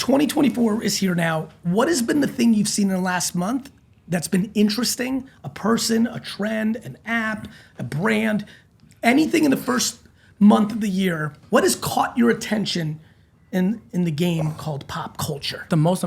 2024 is here now. What has been the thing you've seen in the last month that's been interesting? A person, a trend, an app, a brand, anything in the first month of the year. What has caught your attention in the game called pop culture? The most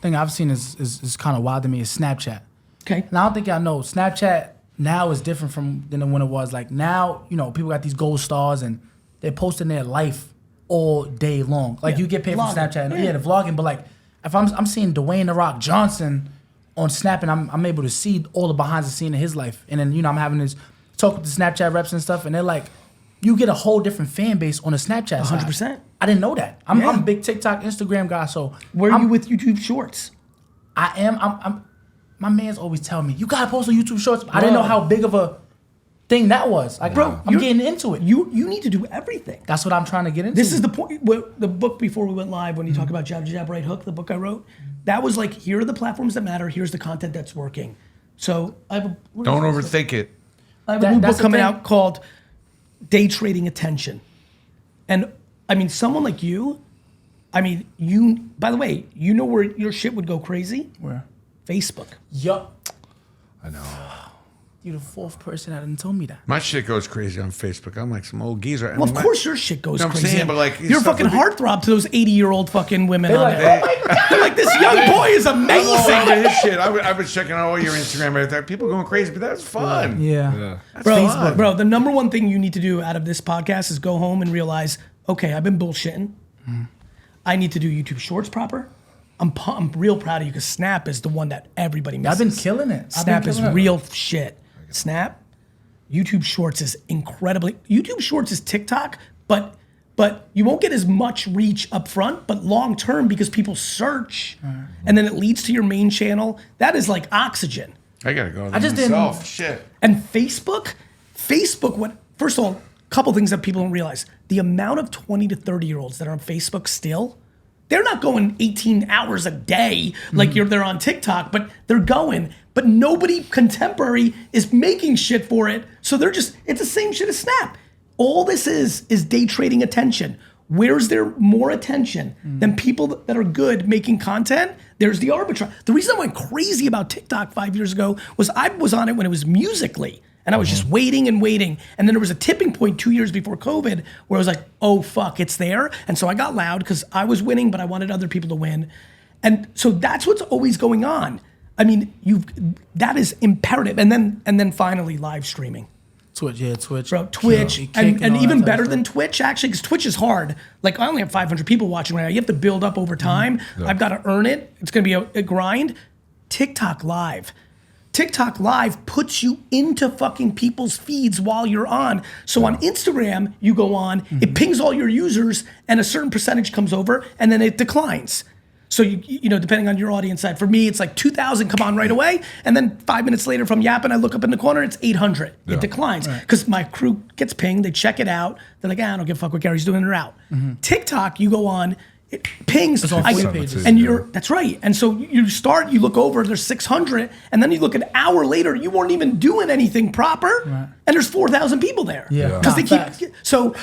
thing I've seen is kind of wild to me is Snapchat. Okay. And I don't think y'all know, Snapchat now is different than when it was. Like now, people got these gold stars and they're posting their life all day long. Like you get paid vlogging. from Snapchat. Yeah, the vlogging. But like if I'm seeing Dwayne The Rock Johnson on Snap and I'm able to see all the behind the scene of his life. And then, I'm having this talk with the Snapchat reps and stuff, and they're like, you get a whole different fan base on the Snapchat 100%. side. I didn't know that. I'm a big TikTok, Instagram guy, so Where are you with YouTube Shorts? I am. I'm my man's always telling me, you gotta post on YouTube Shorts. I didn't know how big of a thing that was. Like, Bro, I'm getting into it. You need to do everything. That's what I'm trying to get into. This is the point. The book before we went live, when you talk about jab, jab, right hook, the book I wrote, that was like, here are the platforms that matter. Here's the content that's working. So I have Don't overthink it. I have a new book coming out called Day Trading Attention. And I mean, someone like you, by the way, you know where your shit would go crazy? Where? Facebook. Yup. I know. You're the fourth person that didn't tell me that. My shit goes crazy on Facebook. I'm like some old geezer. Well, of course your shit goes No, I'm crazy. saying, but like, you're a stuff fucking like- heartthrob to those 80-year-old fucking women They're on like, there. oh my God. They're like, this young boy is I'm all amazing. over his shit. I was checking out all your Instagram and everything. People going crazy, but that's fun. Yeah. That's Bro, fun. bro, the number one thing you need to do out of this podcast is go home and realize, okay, I've been bullshitting. I need to do YouTube Shorts proper. I'm real proud of you because Snap is the one that everybody misses. I've been killing it. Snap is real shit. Snap, YouTube Shorts is incredibly. YouTube Shorts is TikTok, but you won't get as much reach up front, but long term because people search, and then it leads to your main channel. That is like oxygen. I gotta go. I just didn't- myself. Shit. And Facebook, first of all, a couple things that people don't realize. The amount of 20 to 30-year-olds that are on Facebook still, they're not going 18 hours a day like they're on TikTok, but they're going. But nobody contemporary is making shit for it. So it's the same shit as Snap. All this is day trading attention. Where's there more attention than people that are good making content? There's the arbitrage. The reason I went crazy about TikTok 5 years ago was I was on it when it was Musical.ly. And I was just waiting and waiting. And then there was a tipping point 2 years before COVID where I was like, oh, fuck, it's there. And so I got loud because I was winning, but I wanted other people to win. And so that's what's always going on. I mean, that is imperative. And then finally, live streaming. Twitch. Bro, Twitch, Kick and all that even type better of than stuff. Twitch, actually, because Twitch is hard. Like, I only have 500 people watching right now. You have to build up over time. I've got to earn it. It's going to be a grind. TikTok Live puts you into fucking people's feeds while you're on. So on Instagram, you go on, it pings all your users, and a certain percentage comes over, and then it declines. So you know, depending on your audience side, for me, it's like 2,000 come on right away, and then 5 minutes later from yapping, I look up in the corner, it's 800. It declines because my crew gets pinged, they check it out, they're like, I don't give a fuck what Gary's doing, they're out. TikTok, you go on, it pings, on 40 pages. and that's right. And so you look over, there's 600, and then you look an hour later, you weren't even doing anything proper, and there's 4,000 people there. Yeah. Because they Facts. keep so.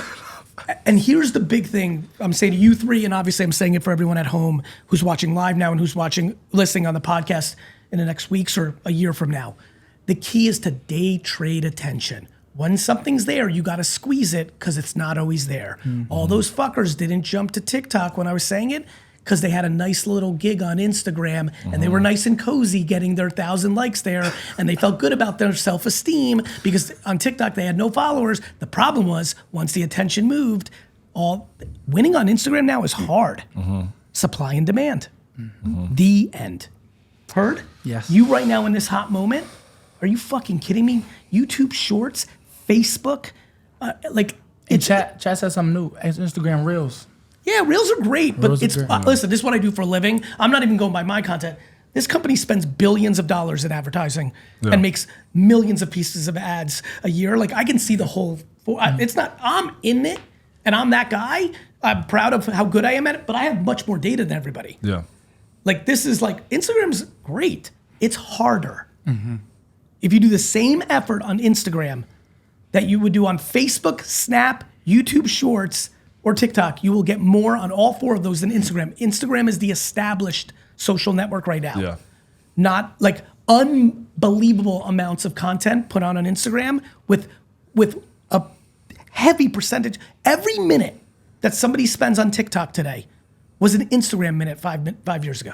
And here's the big thing I'm saying to you three, and obviously I'm saying it for everyone at home who's watching live now and who's listening on the podcast in the next weeks or a year from now. The key is to day trade attention. When something's there, you got to squeeze it because it's not always there. All those fuckers didn't jump to TikTok when I was saying it because they had a nice little gig on Instagram and they were nice and cozy getting their 1,000 likes there and they felt good about their self-esteem because on TikTok they had no followers. The problem was once the attention moved, winning on Instagram now is hard. Supply and demand. The end. Heard? Yes. You right now in this hot moment, are you fucking kidding me? YouTube Shorts, Facebook, And chat said something new. Instagram Reels. Yeah, Reels are great, but Reels are it's great. listen, this is what I do for a living. I'm not even going by my content. This company spends billions of dollars in advertising and makes millions of pieces of ads a year. Like I can see the whole, it's not, I'm in it and I'm that guy. I'm proud of how good I am at it, but I have much more data than everybody. Yeah. Like this is like, Instagram's great. It's harder. If you do the same effort on Instagram that you would do on Facebook, Snap, YouTube Shorts, or TikTok, you will get more on all 4 of those than Instagram. Instagram is the established social network right now. Yeah. Not like unbelievable amounts of content put on Instagram with a heavy percentage. Every minute that somebody spends on TikTok today was an Instagram minute 5 years ago.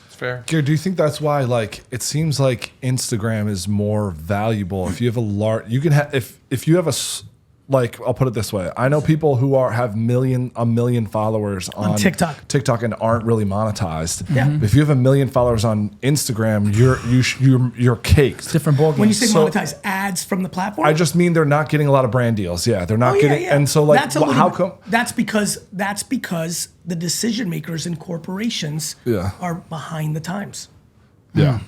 It's fair. Gary, do you think that's why, like, it seems like Instagram is more valuable if you have a large, you can have, if you have like, I'll put it this way. I know people who have a million followers on TikTok and aren't really monetized. Yeah. If you have a million followers on Instagram, you're caked. Different ballgame. When you say monetize ads from the platform, I just mean they're not getting a lot of brand deals. Yeah, they're not Oh, getting, and so like, how come? That's because the decision makers in corporations are behind the times. Yeah.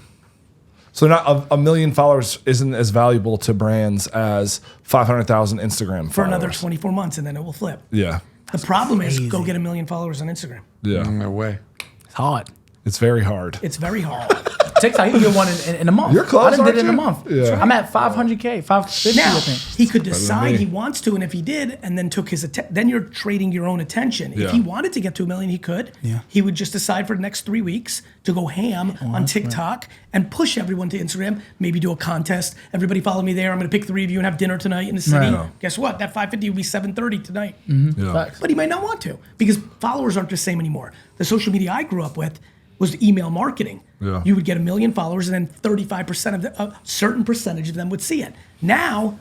So not a million followers isn't as valuable to brands as 500,000 Instagram followers. For another 24 months, and then it will flip. Yeah. The problem is go get 1 million followers on Instagram. Yeah. No way. It's hard. It's very hard. It's very hard. TikTok, you can get one in a month. You're close, I done did it in a aren't month. you? Yeah. I'm at 500K, 550, Now I think. he could decide me. he wants to, and if he did, and then took his then you're trading your own attention. Yeah. If he wanted to get to 1 million, he could. Yeah. He would just decide for the next 3 weeks to go ham on TikTok and push everyone to Instagram. Maybe do a contest. Everybody follow me there. I'm going to pick 3 of you and have dinner tonight in the city. Right. Guess what? That 550 will be 730 tonight. Yeah. Facts. But he might not want to because followers aren't the same anymore. The social media I grew up with was email marketing. Yeah. You would get 1 million followers, and then 35% of a certain percentage of them would see it. Now,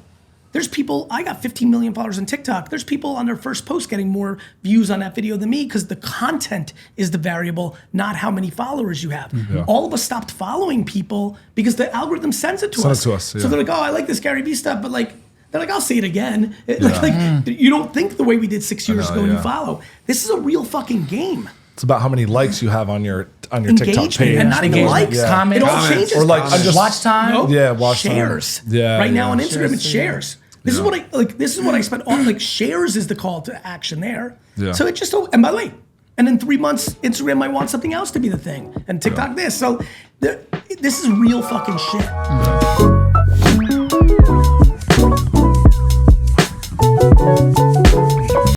there's people. I got 15 million followers on TikTok. There's people on their first post getting more views on that video than me because the content is the variable, not how many followers you have. Yeah. All of us stopped following people because the algorithm sends it to Send us. it to us, So yeah. they're like, "Oh, I like this Gary Vee stuff," but like. They're like, I'll see it again. Like, you don't think the way we did 6 years know, ago when you yeah. follow. This is a real fucking game. It's about how many likes you have on your TikTok Engagement page. and not even Engagement. likes. Yeah. Comments. It all Comments. changes. Or like, I'm just Watch time. No, Yeah, watch time. shares. Yeah, right now yeah. on Instagram, Shares, it's yeah. shares. This is what I like. This is what I spent on. Like shares is the call to action there. Yeah. So it just. And by the way, and in 3 months, Instagram might want something else to be the thing, and TikTok this. So this is real fucking shit.